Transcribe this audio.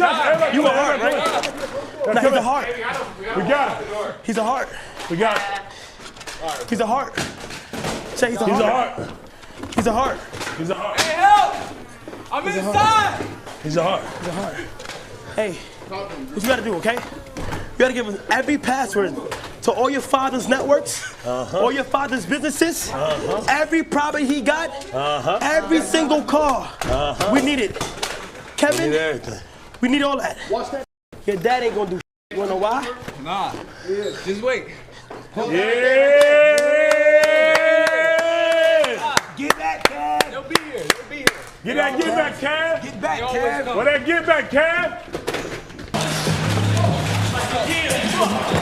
touch. You a Hart, right? Nah, he's a Hart. We got him. He's a Hart. We got him. He's a Hart. Say he's a Hart. He's a Hart. He's a Hart. He's a Hart. Hey, help! I'm inside! He's a Hart. He's a Hart. Hey, what you gotta do, okay? You gotta give him every password to all your father's networks, all your father's businesses, every property he got, every single car. We need it. Kevin, we need all that. Watch that. Your dad ain't gonna do shit. You wanna know why? Nah. Just wait. Yeah! Get back, Kev. They'll be here. They'll be here. Get back, Kev. Get back, They always Kev. come. Where that get back, Kev? Yeah.